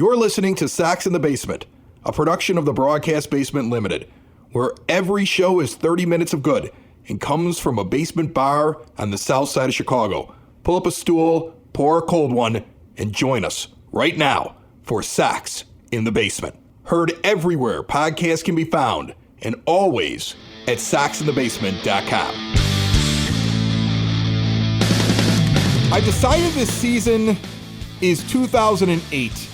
You're listening to Sox in the Basement, a production of the Broadcast Basement Limited, where every show is 30 minutes of good and comes from a basement bar on the south side of Chicago. Pull up a stool, pour a cold one, and join us right now for Sox in the Basement. Heard everywhere podcasts can be found, and always at soxinthebasement.com. I decided this season is 2008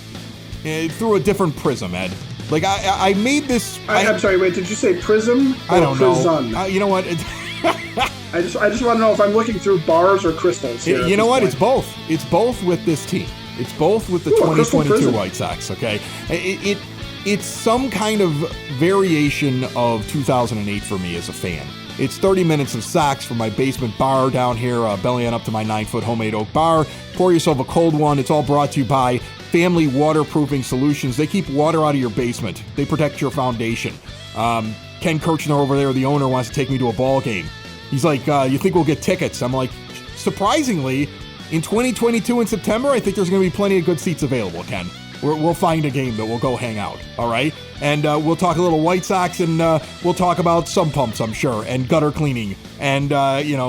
through a different prism, Ed. Like, I made this... I'm sorry, wait, did you say prism or I don't prison? know. You know what? I just want to know if I'm looking through bars or crystals here. You know what? Point. It's both. It's both with this team. It's both with the 2022 White Sox, okay? It's some kind of variation of 2008 for me as a fan. It's 30 minutes of Sox from my basement bar down here, bellying up to my 9-foot homemade oak bar. Pour yourself a cold one. It's all brought to you by Family Waterproofing Solutions. They keep water out of your basement. They protect your foundation. Ken Kirchner over there, the owner, wants to take me to a ball game. He's like, you think we'll get tickets? I'm like, surprisingly, in 2022 in September, I think there's going to be plenty of good seats available, Ken. We'll find a game that we'll go hang out, all right? And we'll talk a little White Sox, and we'll talk about sump pumps, I'm sure, and gutter cleaning, and,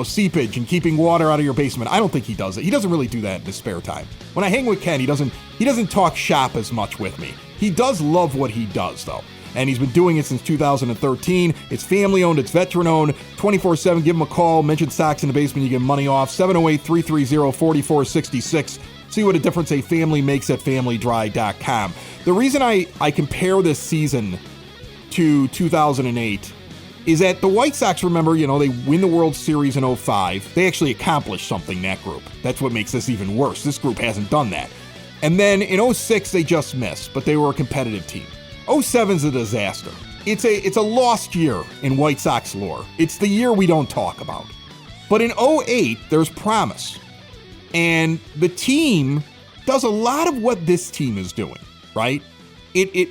seepage, and keeping water out of your basement. I don't think he does it. He doesn't really do that in his spare time. When I hang with Ken, he doesn't talk shop as much with me. He does love what he does, though. And he's been doing it since 2013. It's family-owned. It's veteran-owned. 24/7. Give him a call. Mention Sox in the Basement. You get money off. 708-330-4466. See what a difference a family makes at FamilyDry.com. The reason I compare this season to 2008 is that the White Sox, remember, they win the World Series in 2005. They actually accomplished something, that group. That's what makes this even worse. This group hasn't done that. And then in 2006, they just missed, but they were a competitive team. 2007's a disaster. It's a lost year in White Sox lore. It's the year we don't talk about. But in 2008, there's promise. And the team does a lot of what this team is doing, right? It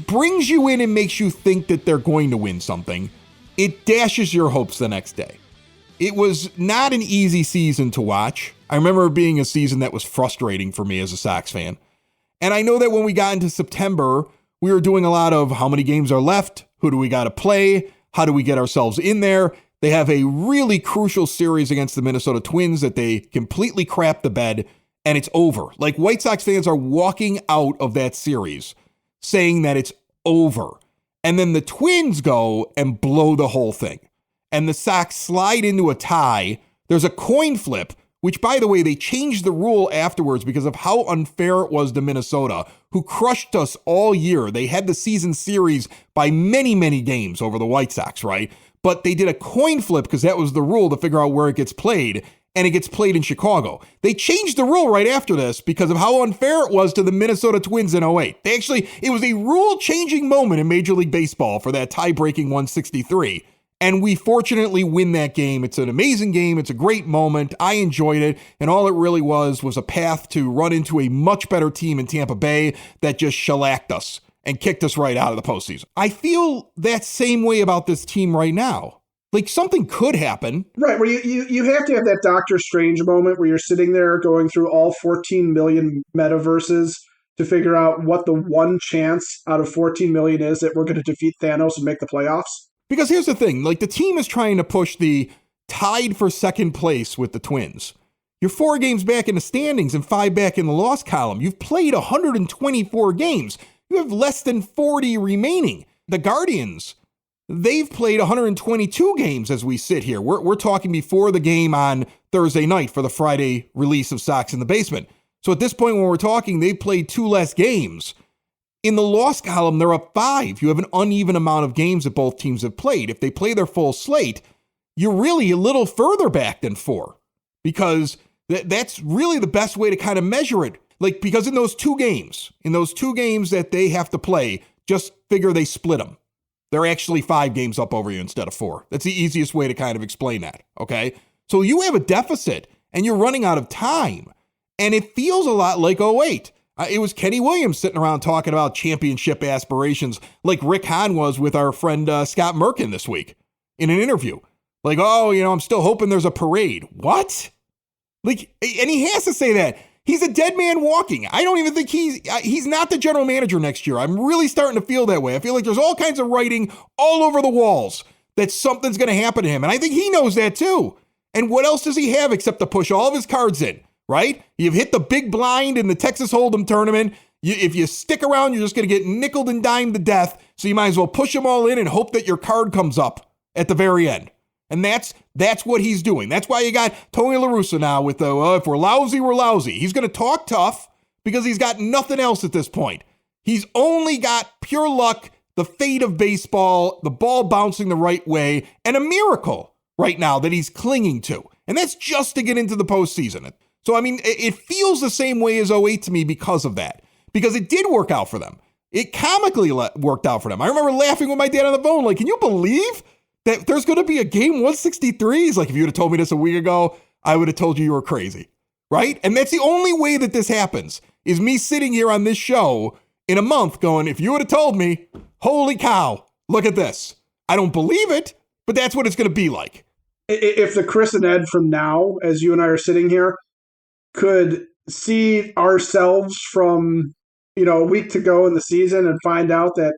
brings you in and makes you think that they're going to win something. It dashes your hopes the next day. It was not an easy season to watch. I remember it being a season that was frustrating for me as a Sox fan. And I know that when we got into September, we were doing a lot of how many games are left, who do we got to play, how do we get ourselves in there. They have a really crucial series against the Minnesota Twins that they completely crap the bed, and it's over. Like, White Sox fans are walking out of that series saying that it's over. And then the Twins go and blow the whole thing. And the Sox slide into a tie. There's a coin flip, which, by the way, they changed the rule afterwards because of how unfair it was to Minnesota, who crushed us all year. They had the season series by many, many games over the White Sox, right? But they did a coin flip because that was the rule to figure out where it gets played, and it gets played in Chicago. They changed the rule right after this because of how unfair it was to the Minnesota Twins in 2008. It was a rule-changing moment in Major League Baseball for that tie-breaking 163. And we fortunately win that game. It's an amazing game. It's a great moment. I enjoyed it. And all it really was a path to run into a much better team in Tampa Bay that just shellacked us and kicked us right out of the postseason. I feel that same way about this team right now. Like, something could happen. Right, where you have to have that Doctor Strange moment where you're sitting there going through all 14 million metaverses to figure out what the one chance out of 14 million is that we're going to defeat Thanos and make the playoffs. Because here's the thing, like, the team is trying to push the tied for second place with the Twins. You're 4 games back in the standings and 5 back in the loss column. You've played 124 games. You have less than 40 remaining. The Guardians, they've played 122 games as we sit here. We're talking before the game on Thursday night for the Friday release of Sox in the Basement. So at this point when we're talking, they've played 2 less games. In the loss column, they're up 5. You have an uneven amount of games that both teams have played. If they play their full slate, you're really a little further back than 4 because that's really the best way to kind of measure it. Like, because in those two games that they have to play, just figure they split them. They're actually 5 games up over you instead of 4. That's the easiest way to kind of explain that, okay? So you have a deficit and you're running out of time. And it feels a lot like 2008. It was Kenny Williams sitting around talking about championship aspirations like Rick Hahn was with our friend Scott Merkin this week in an interview. Like, I'm still hoping there's a parade. What? Like, and he has to say that. He's a dead man walking. I don't even think he's not the general manager next year. I'm really starting to feel that way. I feel like there's all kinds of writing all over the walls that something's going to happen to him. And I think he knows that too. And what else does he have except to push all of his cards in, right? You've hit the big blind in the Texas Hold'em tournament. If you stick around, you're just going to get nickeled and dimed to death. So you might as well push them all in and hope that your card comes up at the very end. And that's what he's doing. That's why you got Tony La Russa now with the, if we're lousy, we're lousy. He's going to talk tough because he's got nothing else at this point. He's only got pure luck, the fate of baseball, the ball bouncing the right way, and a miracle right now that he's clinging to. And that's just to get into the postseason. So, I mean, it feels the same way as '08 to me because of that. Because it did work out for them. It comically worked out for them. I remember laughing with my dad on the phone, like, can you believe that there's going to be a game 163? He's like, if you would have told me this a week ago, I would have told you were crazy, right? And that's the only way that this happens, is me sitting here on this show in a month going, if you would have told me, holy cow, look at this. I don't believe it, but that's what it's going to be like. If the Chris and Ed from now, as you and I are sitting here, could see ourselves from, a week to go in the season and find out that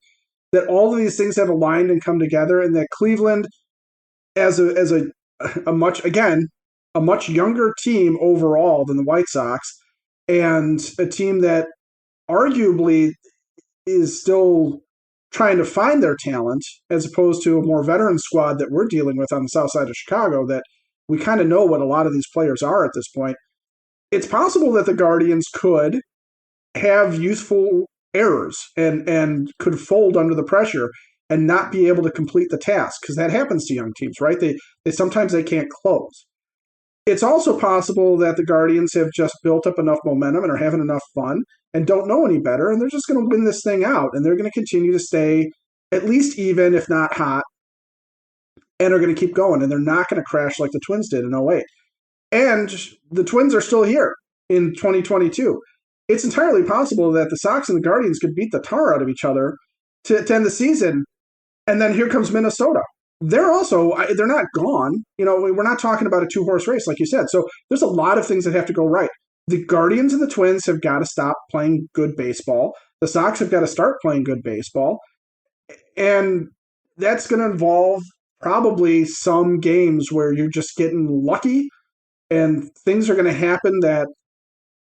all of these things have aligned and come together, and that Cleveland, as a much younger team overall than the White Sox, and a team that arguably is still trying to find their talent, as opposed to a more veteran squad that we're dealing with on the south side of Chicago, that we kind of know what a lot of these players are at this point. It's possible that the Guardians could have youthful errors and could fold under the pressure and not be able to complete the task, because that happens to young teams, right? They sometimes they can't close. It's also possible that the Guardians have just built up enough momentum and are having enough fun and don't know any better, and they're just going to win this thing out, and they're going to continue to stay at least even, if not hot, and are going to keep going, and they're not going to crash like the Twins did in '08. And the Twins are still here in 2022. It's entirely possible that the Sox and the Guardians could beat the tar out of each other to end the season. And then here comes Minnesota. They're not gone. We're not talking about a two-horse race, like you said. So there's a lot of things that have to go right. The Guardians and the Twins have got to stop playing good baseball. The Sox have got to start playing good baseball. And that's going to involve probably some games where you're just getting lucky and things are going to happen that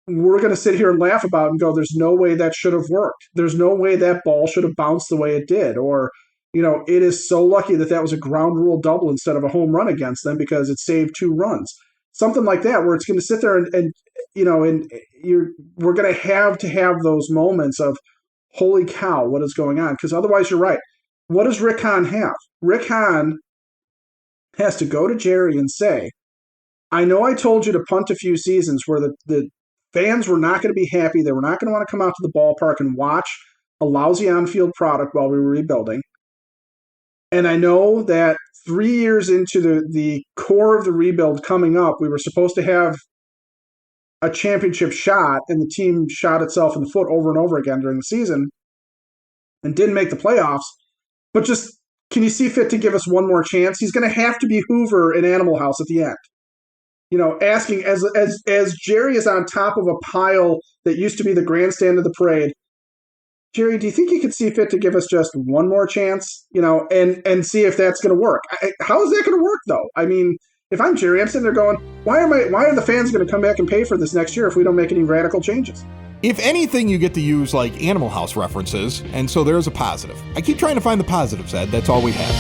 we're going to sit here and laugh about and go, there's no way that should have worked. There's no way that ball should have bounced the way it did. Or, it is so lucky that was a ground rule double instead of a home run against them because it saved 2 runs. Something like that, where it's going to sit there and we're going to have those moments of, holy cow, what is going on? Because otherwise, you're right. What does Rick Hahn have? Rick Hahn has to go to Jerry and say, I know I told you to punt a few seasons where the fans were not going to be happy. They were not going to want to come out to the ballpark and watch a lousy on-field product while we were rebuilding. And I know that 3 years into the core of the rebuild coming up, we were supposed to have a championship shot, and the team shot itself in the foot over and over again during the season and didn't make the playoffs. But just, can you see fit to give us one more chance? He's going to have to be Hoover in Animal House at the end. Asking as Jerry is on top of a pile that used to be the grandstand of the parade, Jerry, do you think you could see fit to give us just one more chance, and see if that's going to work? How is that going to work, though? I mean, if I'm Jerry, I'm sitting there going, why are the fans going to come back and pay for this next year if we don't make any radical changes? If anything, you get to use like Animal House references, and so there's a positive. I keep trying to find the positives, Ed. That's all we have.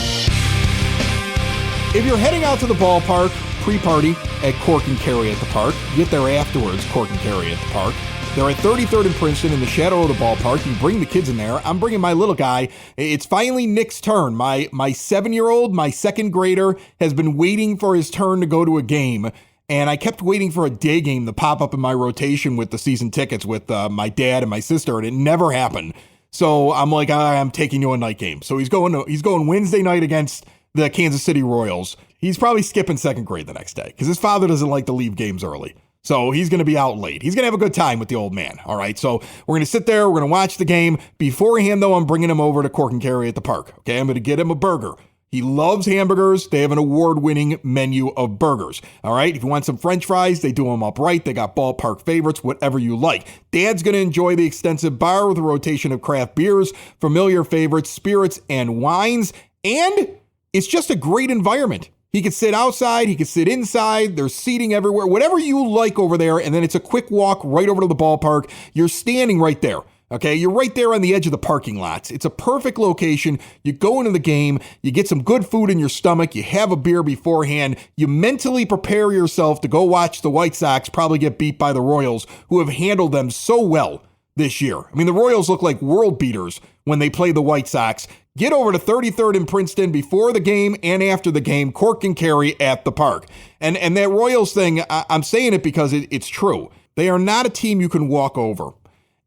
If you're heading out to the ballpark, pre-party at Cork and Carry at the park. Get there afterwards, Cork and Carry at the park. They're at 33rd and Princeton in the shadow of the ballpark. You bring the kids in there. I'm bringing my little guy. It's finally Nick's turn. My 7-year-old, my second grader, has been waiting for his turn to go to a game. And I kept waiting for a day game to pop up in my rotation with the season tickets with my dad and my sister, and it never happened. So I'm like, I'm taking you a night game. So he's going Wednesday night against the Kansas City Royals. He's probably skipping second grade the next day because his father doesn't like to leave games early. So he's going to be out late. He's going to have a good time with the old man. All right. So we're going to sit there. We're going to watch the game. Beforehand, though, I'm bringing him over to Cork and Carry at the park. Okay. I'm going to get him a burger. He loves hamburgers. They have an award-winning menu of burgers. All right. If you want some French fries, they do them upright. They got ballpark favorites, whatever you like. Dad's going to enjoy the extensive bar with a rotation of craft beers, familiar favorites, spirits, and wines. And it's just a great environment. He could sit outside. He could sit inside. There's seating everywhere, whatever you like over there. And then it's a quick walk right over to the ballpark. You're standing right there. Okay, you're right there on the edge of the parking lots. It's a perfect location. You go into the game, you get some good food in your stomach, you have a beer beforehand, you mentally prepare yourself to go watch the White Sox probably get beat by the Royals, who have handled them so well this year. I mean, the Royals look like world beaters when they play the White Sox. Get over to 33rd and Princeton before the game and after the game, cork and carry at the park. And that Royals thing, I'm saying it because it's true. They are not a team you can walk over.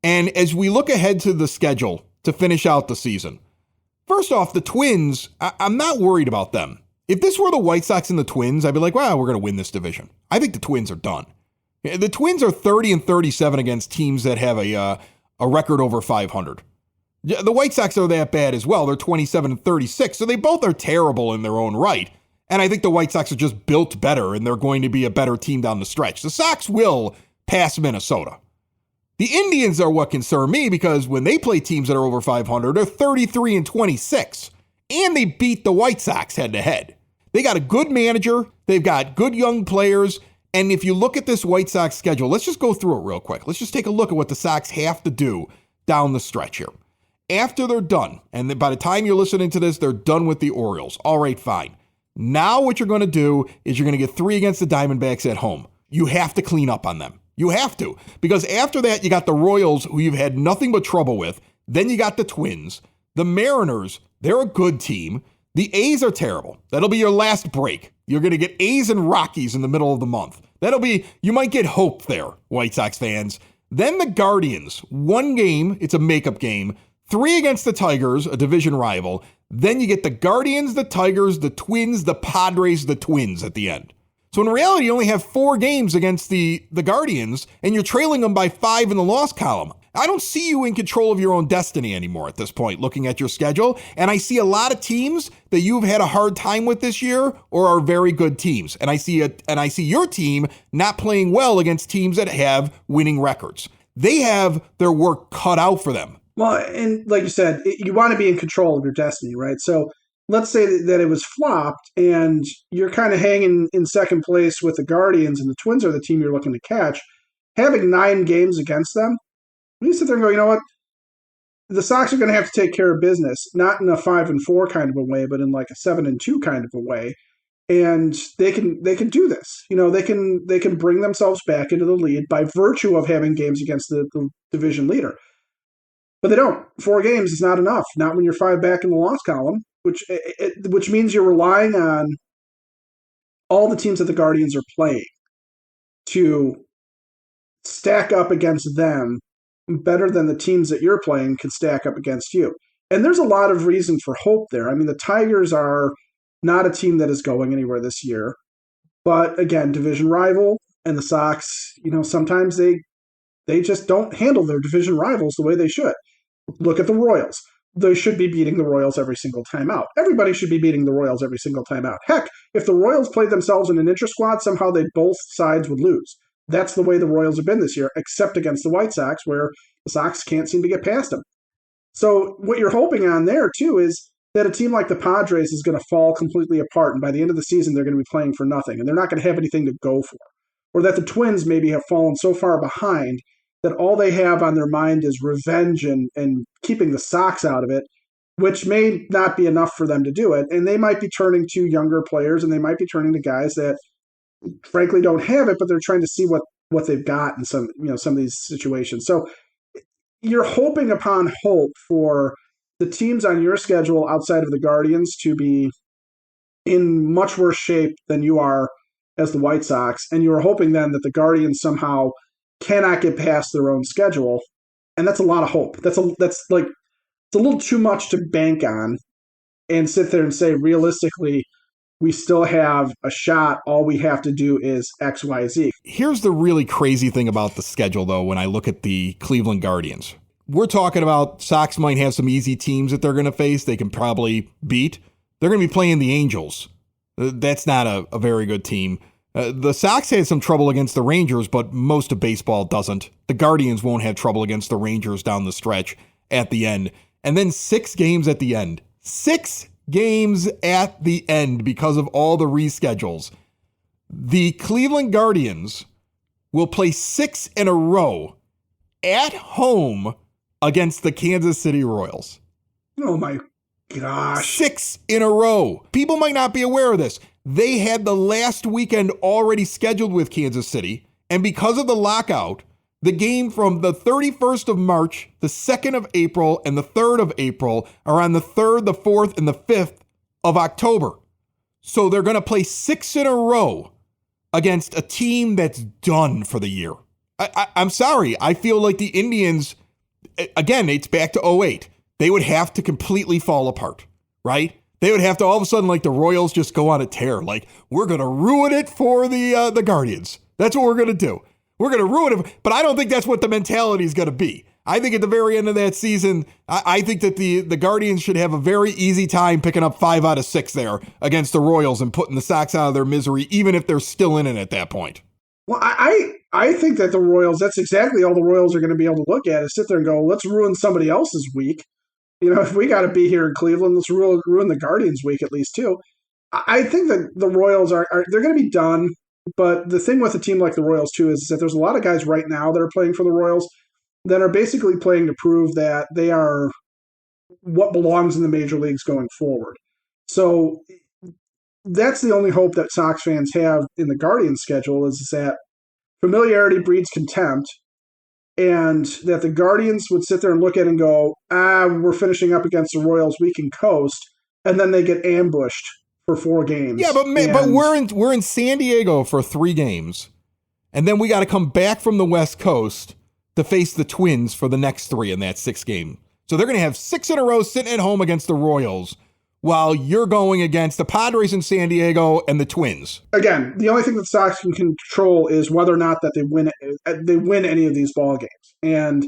And as we look ahead to the schedule to finish out the season, first off, the Twins, I'm not worried about them. If this were the White Sox and the Twins, I'd be like, well, we're going to win this division. I think the Twins are done. The Twins are 30 and 37 against teams that have a record over 500. The White Sox are that bad as well. They're 27 and 36, so they both are terrible in their own right. And I think the White Sox are just built better, and they're going to be a better team down the stretch. The Sox will pass Minnesota. The Indians are what concern me because when they play teams that are over 500, they're 33 and 26, and they beat the White Sox head to head. They got a good manager. They've got good young players. And if you look at this White Sox schedule, let's just go through it real quick. Let's just take a look at what the Sox have to do down the stretch here. After they're done, and by the time you're listening to this, they're done with the Orioles. All right, fine. Now what you're going to do is you're going to get 3 against the Diamondbacks at home. You have to clean up on them. You have to, because after that, you got the Royals, who you've had nothing but trouble with. Then you got the Twins. The Mariners, they're a good team. The A's are terrible. That'll be your last break. You're going to get A's and Rockies in the middle of the month. You might get hope there, White Sox fans. Then the Guardians, 1 game, it's a makeup game. 3 against the Tigers, a division rival. Then you get the Guardians, the Tigers, the Twins, the Padres, the Twins at the end. So in reality, you only have 4 games against the Guardians, and you're trailing them by 5 in the loss column. I don't see you in control of your own destiny anymore at this point, looking at your schedule. And I see a lot of teams that you've had a hard time with this year or are very good teams. And I see your team not playing well against teams that have winning records. They have their work cut out for them. Well, and like you said, you want to be in control of your destiny, right? So let's say that it was flopped and you're kind of hanging in second place with the Guardians and the Twins are the team you're looking to catch. Having 9 games against them, you sit there and go, you know what? The Sox are going to have to take care of business, not in a 5-4 kind of a way, but in like a 7-2 kind of a way. And they can do this. You know, they can bring themselves back into the lead by virtue of having games against the division leader. But they don't. 4 games is not enough. Not when you're 5 back in the loss column, which means you're relying on all the teams that the Guardians are playing to stack up against them better than the teams that you're playing can stack up against you. And there's a lot of reason for hope there. I mean, the Tigers are not a team that is going anywhere this year. But again, division rival, and the Sox, you know, sometimes they just don't handle their division rivals the way they should. Look at the Royals. They should be beating the Royals every single time out. Everybody should be beating the Royals every single time out. Heck, if the Royals played themselves in an intra-squad, somehow both sides would lose. That's the way the Royals have been this year, except against the White Sox, where the Sox can't seem to get past them. So what you're hoping on there, too, is that a team like the Padres is going to fall completely apart, and by the end of the season, they're going to be playing for nothing, and they're not going to have anything to go for. Or that the Twins maybe have fallen so far behind that all they have on their mind is revenge and keeping the Sox out of it, which may not be enough for them to do it. And they might be turning to younger players, and they might be turning to guys that frankly don't have it, but they're trying to see what they've got in some of these situations. So you're hoping upon hope for the teams on your schedule outside of the Guardians to be in much worse shape than you are as the White Sox. And you're hoping then that the Guardians somehow cannot get past their own schedule. And that's a lot of hope. It's a little too much to bank on and sit there and say, realistically, we still have a shot. All we have to do is X, Y, Z. Here's the really crazy thing about the schedule, though, when I look at the Cleveland Guardians. We're talking about Sox might have some easy teams that they're going to face. They can probably beat. They're going to be playing the Angels. That's not a very good team. The Sox had some trouble against the Rangers, but most of baseball doesn't. The Guardians won't have trouble against the Rangers down the stretch at the end. And then 6 games at the end. 6 games at the end because of all the reschedules. The Cleveland Guardians will play 6 in a row at home against the Kansas City Royals. Oh my gosh. 6 in a row. People might not be aware of this. They had the last weekend already scheduled with Kansas City, and because of the lockout, the game from the 31st of March, the 2nd of April, and the 3rd of April are on the 3rd, the 4th, and the 5th of October. So they're going to play 6 in a row against a team that's done for the year. I'm sorry. I feel like the Indians, again, it's back to 2008. They would have to completely fall apart, right? They would have to all of a sudden, like the Royals, just go on a tear. Like, we're going to ruin it for the Guardians. That's what we're going to do. We're going to ruin it. But I don't think that's what the mentality is going to be. I think at the very end of that season, I think that the Guardians should have a very easy time picking up 5 out of 6 there against the Royals and putting the Sox out of their misery, even if they're still in it at that point. Well, I think that the Royals, that's exactly all the Royals are going to be able to look at is sit there and go, let's ruin somebody else's week. You know, if we got to be here in Cleveland, let's ruin the Guardians' week at least, too. I think that the Royals they're going to be done. But the thing with a team like the Royals, too, is that there's a lot of guys right now that are playing for the Royals that are basically playing to prove that they are what belongs in the major leagues going forward. So that's the only hope that Sox fans have in the Guardians' schedule is that familiarity breeds contempt, and that the Guardians would sit there and look at it and go, we're finishing up against the Royals, we can coast, and then they get ambushed for 4 games. Yeah, but we're in San Diego for 3 games, and then we got to come back from the West Coast to face the Twins for the next 3 in that 6th game. So they're going to have 6 in a row sitting at home against the Royals, while you're going against the Padres in San Diego and the Twins. Again, the only thing that Sox can control is whether or not that they win any of these ball games. And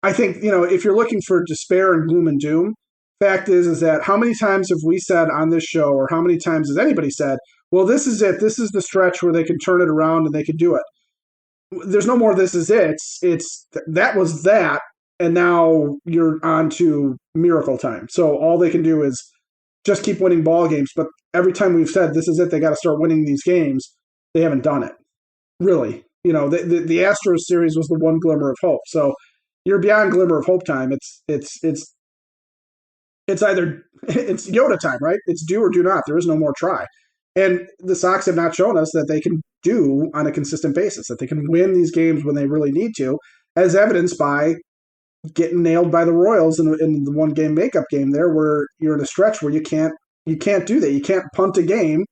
I think, if you're looking for despair and gloom and doom, fact is that how many times have we said on this show, or how many times has anybody said, well, this is it. This is the stretch where they can turn it around and they can do it. There's no more this is it. It's that was that, and now you're on to miracle time. So all they can do is just keep winning ball games. But every time we've said this is it, they got to start winning these games, they haven't done it. Really. The Astros series was the one glimmer of hope. So you're beyond glimmer of hope time. It's either it's Yoda time, right? It's do or do not. There is no more try. And the Sox have not shown us that they can do on a consistent basis, that they can win these games when they really need to, as evidenced by getting nailed by the Royals in the 1-game makeup game there, where you're in a stretch where you can't do that. You can't punt a game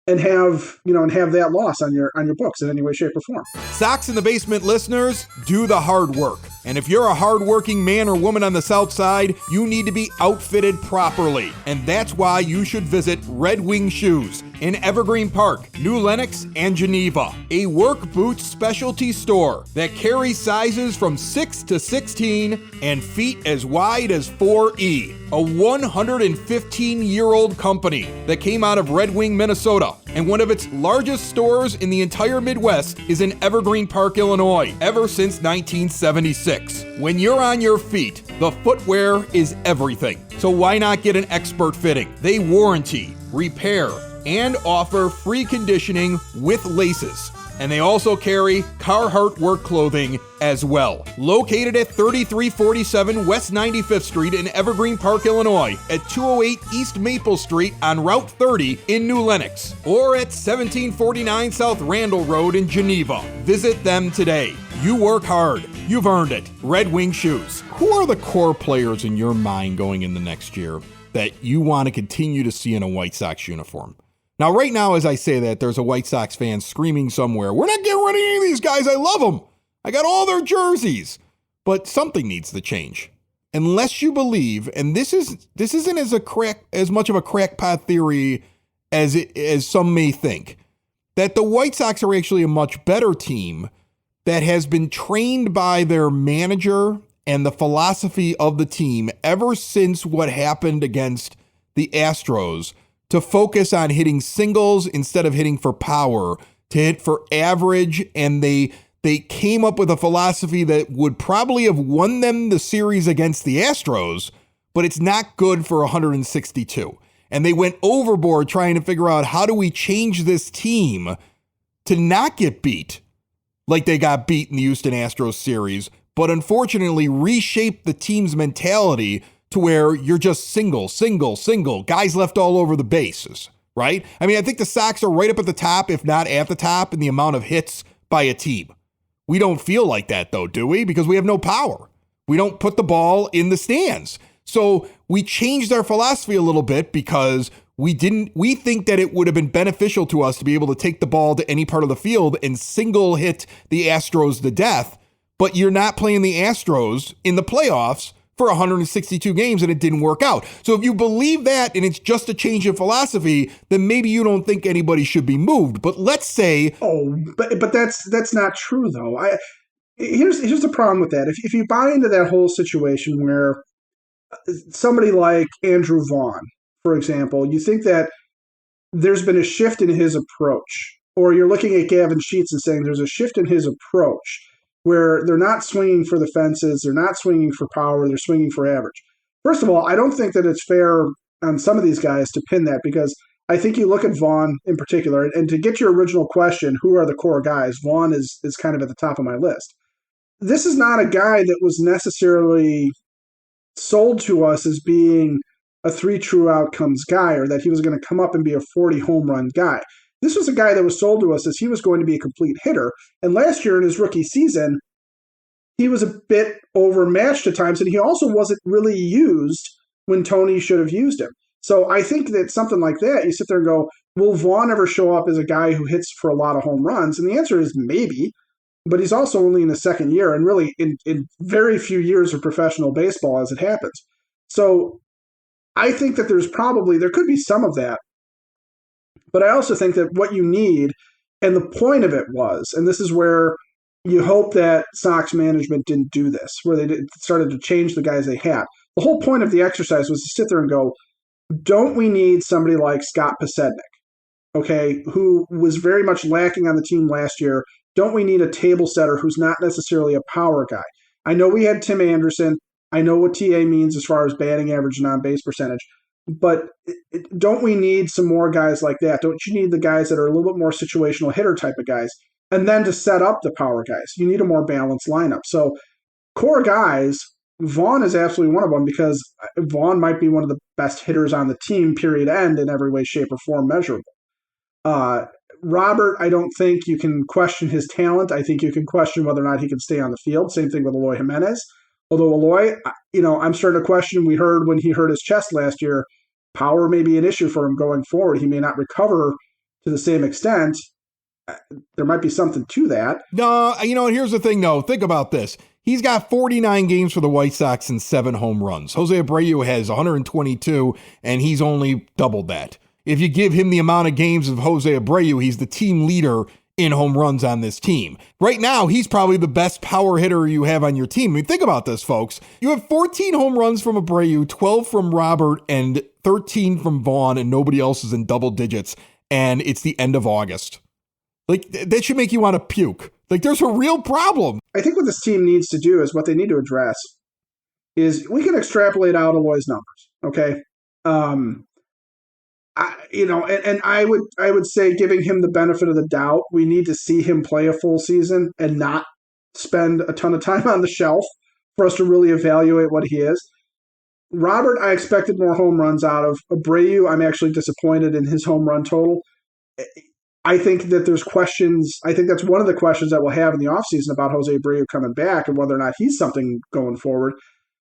and have that loss on your books in any way, shape, or form. Sox in the Basement listeners, do the hard work. And if you're a hardworking man or woman on the South Side, you need to be outfitted properly. And that's why you should visit Red Wing Shoes in Evergreen Park, New Lenox, and Geneva. A work boots specialty store that carries sizes from 6 to 16 and feet as wide as 4E. A 115-year-old company that came out of Red Wing, Minnesota. And one of its largest stores in the entire Midwest is in Evergreen Park, Illinois, ever since 1976. When you're on your feet, the footwear is everything. So why not get an expert fitting? They warranty, repair, and offer free conditioning with laces. And they also carry Carhartt work clothing as well. Located at 3347 West 95th Street in Evergreen Park, Illinois, at 208 East Maple Street on Route 30 in New Lenox, or at 1749 South Randall Road in Geneva. Visit them today. You work hard. You've earned it. Red Wing Shoes. Who are the core players in your mind going into next year that you want to continue to see in a White Sox uniform? Now, right now, as I say that, there's a White Sox fan screaming somewhere, we're not getting rid of any of these guys. I love them. I got all their jerseys. But something needs to change. Unless you believe, and this isn't as much of a crackpot theory as some may think, that the White Sox are actually a much better team that has been trained by their manager and the philosophy of the team ever since what happened against the Astros to focus on hitting singles instead of hitting for power, to hit for average, and they came up with a philosophy that would probably have won them the series against the Astros, but it's not good for 162. And they went overboard trying to figure out, how do we change this team to not get beat like they got beat in the Houston Astros series, but unfortunately reshape the team's mentality to where you're just single, guys left all over the bases, right? I mean, I think the Sox are right up at the top, if not at the top, in the amount of hits by a team. We don't feel like that, though, do we? Because we have no power. We don't put the ball in the stands. So we changed our philosophy a little bit because we think that it would have been beneficial to us to be able to take the ball to any part of the field and single hit the Astros to death. But you're not playing the Astros in the playoffs for 162 games, and it didn't work out. So if you believe that and it's just a change in philosophy, then maybe you don't think anybody should be moved. But let's say... but that's not true, though. Here's the problem with that. If you buy into that whole situation where somebody like Andrew Vaughn, for example, you think that there's been a shift in his approach, or you're looking at Gavin Sheets and saying there's a shift in his approach, where they're not swinging for the fences, they're not swinging for power, they're swinging for average. First of all, I don't think that it's fair on some of these guys to pin that, because I think you look at Vaughn in particular, and to get your original question, who are the core guys, Vaughn is kind of at the top of my list. This is not a guy that was necessarily sold to us as being a 3 true outcomes guy, or that he was going to come up and be a 40 home run guy. This was a guy that was sold to us as he was going to be a complete hitter. And last year in his rookie season, he was a bit overmatched at times, and he also wasn't really used when Tony should have used him. So I think that something like that, you sit there and go, will Vaughn ever show up as a guy who hits for a lot of home runs? And the answer is maybe, but he's also only in his second year, and really in very few years of professional baseball as it happens. So I think that there could be some of that. But I also think that what you need, and the point of it was, and this is where you hope that Sox management didn't do this, where they started to change the guys they had. The whole point of the exercise was to sit there and go, don't we need somebody like Scott Pasednik, okay, who was very much lacking on the team last year? Don't we need a table setter who's not necessarily a power guy? I know we had Tim Anderson. I know what TA means as far as batting average and on-base percentage. But don't we need some more guys like that? Don't you need the guys that are a little bit more situational hitter type of guys? And then to set up the power guys, you need a more balanced lineup. So core guys, Vaughn is absolutely one of them, because Vaughn might be one of the best hitters on the team, period, end, in every way, shape, or form measurable. Robert, I don't think you can question his talent. I think you can question whether or not he can stay on the field. Same thing with Eloy Jimenez. Although Eloy, I'm starting to question, we heard when he hurt his chest last year, power may be an issue for him going forward. He may not recover to the same extent. There might be something to that. No, here's the thing, though. Think about this. He's got 49 games for the White Sox and 7 home runs. Jose Abreu has 122, and he's only doubled that. If you give him the amount of games of Jose Abreu, he's the team leader in home runs on this team. Right now, he's probably the best power hitter you have on your team. I mean, think about this, folks. You have 14 home runs from Abreu, 12 from Robert, and 13 from Vaughn, and nobody else is in double digits, and it's the end of August. Like, that should make you want to puke. Like, there's a real problem. I think what this team needs to do is what they need to address is we can extrapolate out Eloy's numbers, okay? I would say, giving him the benefit of the doubt, we need to see him play a full season and not spend a ton of time on the shelf for us to really evaluate what he is. Robert, I expected more home runs out of. Abreu, I'm actually disappointed in his home run total. I think that there's questions. I think that's one of the questions that we'll have in the offseason about Jose Abreu coming back and whether or not he's something going forward.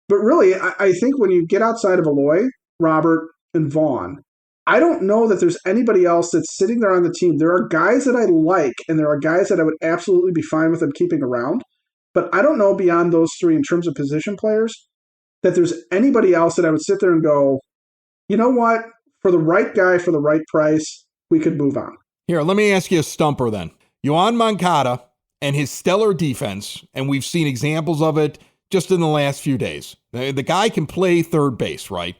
But really, I think when you get outside of Eloy, Robert, and Vaughn, I don't know that there's anybody else that's sitting there on the team. There are guys that I like, and there are guys that I would absolutely be fine with them keeping around. But I don't know beyond those three in terms of position players that there's anybody else that I would sit there and go, you know what? For the right guy, for the right price, we could move on. Here, let me ask you a stumper then. Yoan Moncada and his stellar defense, and we've seen examples of it just in the last few days. The guy can play third base, right?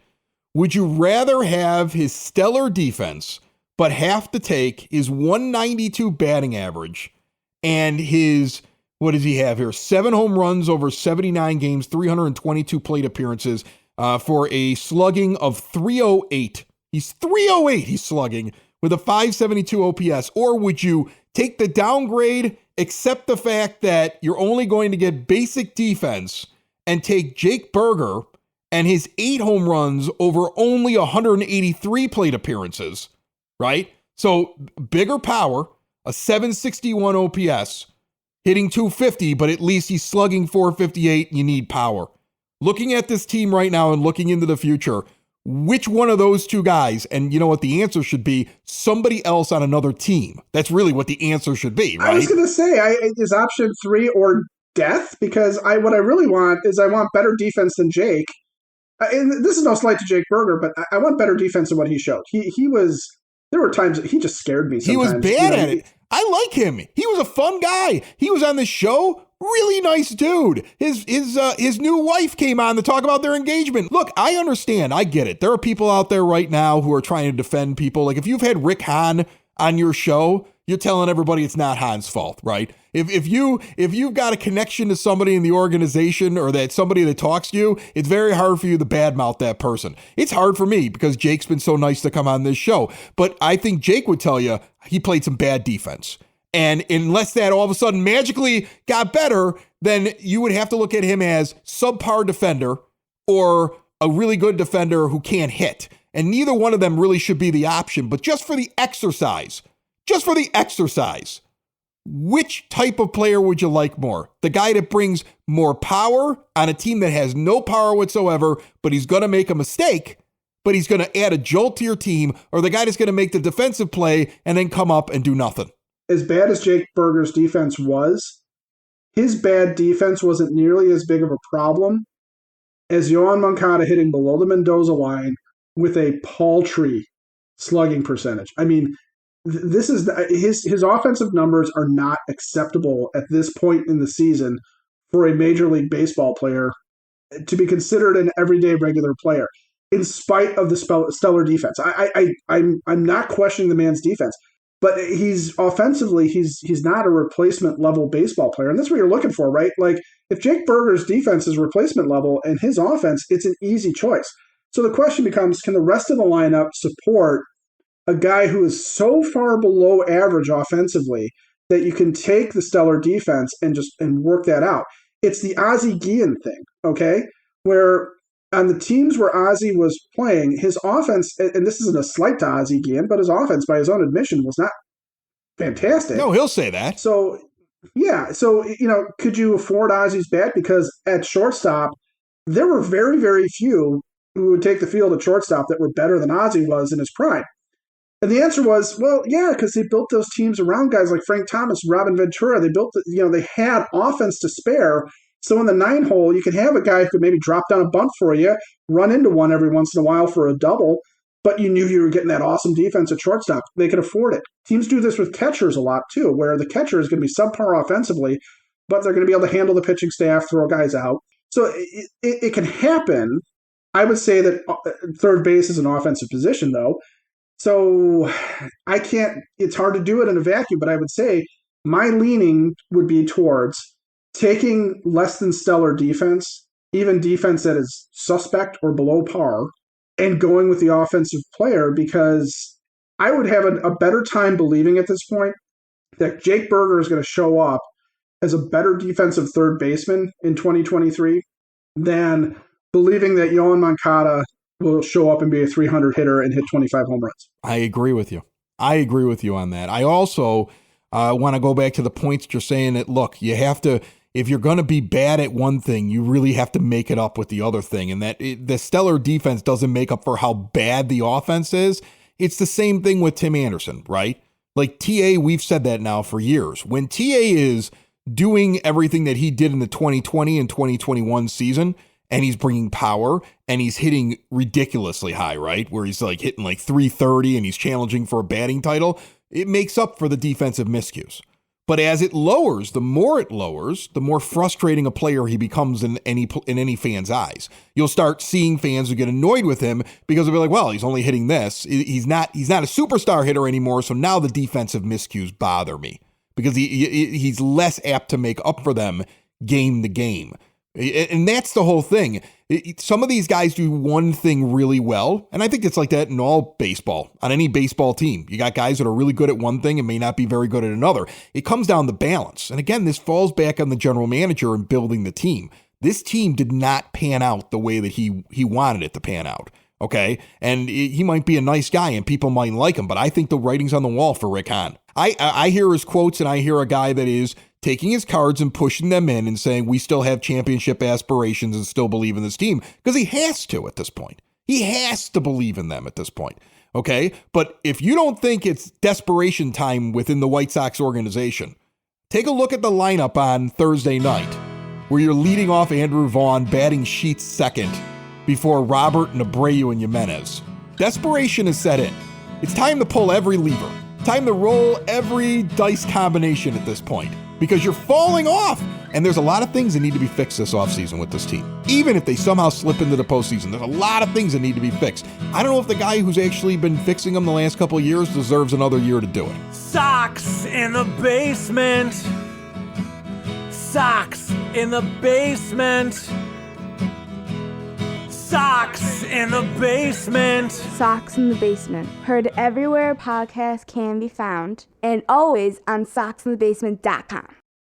Would you rather have his stellar defense, but have to take his 192 batting average and his, what does he have here? 7 home runs over 79 games, 322 plate appearances for a slugging of 308. He's 308, he's slugging with a 572 OPS. Or would you take the downgrade, accept the fact that you're only going to get basic defense, and take Jake Berger and his 8 home runs over only 183 plate appearances, right? So bigger power, a 761 OPS, hitting 250, but at least he's slugging 458 and you need power. Looking at this team right now and looking into the future, which one of those two guys, and you know what the answer should be, somebody else on another team. That's really what the answer should be, right? I was going to say, is option 3 or death? Because what I really want is I want better defense than Jake. And this is no slight to Jake Berger, but I want better defense than what he showed. There were times that he just scared me sometimes. He was bad at it. I like him. He was a fun guy. He was on the show. Really nice dude. His new wife came on to talk about their engagement. Look, I understand. I get it. There are people out there right now who are trying to defend people. Like if you've had Rick Hahn on your show, you're telling everybody it's not Hahn's fault, right? If you've got a connection to somebody in the organization or that somebody that talks to you, it's very hard for you to badmouth that person. It's hard for me because Jake's been so nice to come on this show. But I think Jake would tell you he played some bad defense. And unless that all of a sudden magically got better, then you would have to look at him as subpar defender or a really good defender who can't hit. And neither one of them really should be the option. But just for the exercise, which type of player would you like more? The guy that brings more power on a team that has no power whatsoever, but he's going to make a mistake, but he's going to add a jolt to your team, or the guy that's going to make the defensive play and then come up and do nothing? As bad as Jake Berger's defense was, his bad defense wasn't nearly as big of a problem as Yoan Moncada hitting below the Mendoza line with a paltry slugging percentage. I mean, this is his offensive numbers are not acceptable at this point in the season for a Major League Baseball player to be considered an everyday regular player, in spite of the stellar defense. I'm not questioning the man's defense, but he's offensively he's not a replacement level baseball player, and that's what you're looking for, right? Like if Jake Berger's defense is replacement level and his offense, it's an easy choice. So the question becomes, can the rest of the lineup support a guy who is so far below average offensively that you can take the stellar defense and work that out? It's the Ozzie Guillen thing, okay? Where on the teams where Ozzie was playing, his offense, and this isn't a slight to Ozzie Guillen, but his offense, by his own admission, was not fantastic. No, he'll say that. So, yeah. So, could you afford Ozzie's bat? Because at shortstop, there were very, very few who would take the field at shortstop that were better than Ozzie was in his prime. And the answer was, well, yeah, because they built those teams around guys like Frank Thomas, Robin Ventura. They built, they had offense to spare. So in the 9-hole, you could have a guy who could maybe drop down a bunt for you, run into one every once in a while for a double, but you knew you were getting that awesome defense at shortstop. They could afford it. Teams do this with catchers a lot too, where the catcher is going to be subpar offensively, but they're going to be able to handle the pitching staff, throw guys out. So it can happen. I would say that third base is an offensive position, though. So it's hard to do it in a vacuum, but I would say my leaning would be towards taking less than stellar defense, even defense that is suspect or below par, and going with the offensive player, because I would have a better time believing at this point that Jake Berger is going to show up as a better defensive third baseman in 2023 than believing that Yoan Moncada will show up and be a 300 hitter and hit 25 home runs. I agree with you. On that. I also want to go back to the points that you're saying that, look, you have to, if you're going to be bad at one thing, you really have to make it up with the other thing. And that the stellar defense doesn't make up for how bad the offense is. It's the same thing with Tim Anderson, right? Like TA, we've said that now for years. When TA is doing everything that he did in the 2020 and 2021 season, and he's bringing power and he's hitting ridiculously high, right? Where he's like hitting like 330 and he's challenging for a batting title. It makes up for the defensive miscues. But as it lowers, the more frustrating a player he becomes in any fan's eyes. You'll start seeing fans who get annoyed with him because they'll be like, well, he's only hitting this. He's not a superstar hitter anymore, so now the defensive miscues bother me because he's less apt to make up for them game to game. And that's the whole thing. Some of these guys do one thing really well, and I think it's like that in all baseball, on any baseball team. You got guys that are really good at one thing and may not be very good at another. It comes down to balance. And again, this falls back on the general manager and building the team. This team did not pan out the way that he wanted it to pan out. Okay? And he might be a nice guy and people might like him, but I think the writing's on the wall for Rick Hahn. I hear his quotes, and I hear a guy that is taking his cards and pushing them in and saying we still have championship aspirations and still believe in this team, because he has to at this point. He has to believe in them at this point. Okay? But if you don't think it's desperation time within the White Sox organization, take a look at the lineup on Thursday night, where you're leading off Andrew Vaughn, batting Sheets second, before Robert and Abreu and Jimenez. Desperation is set in. It's time to pull every lever. Time to roll every dice combination at this point, because you're falling off. And there's a lot of things that need to be fixed this offseason with this team. Even if they somehow slip into the postseason, there's a lot of things that need to be fixed. I don't know if the guy who's actually been fixing them the last couple of years deserves another year to do it. Sox in the basement. Sox in the basement. Sox in the basement. Sox in the Basement. Heard everywhere podcasts can be found, and always on soxinthebasement.com.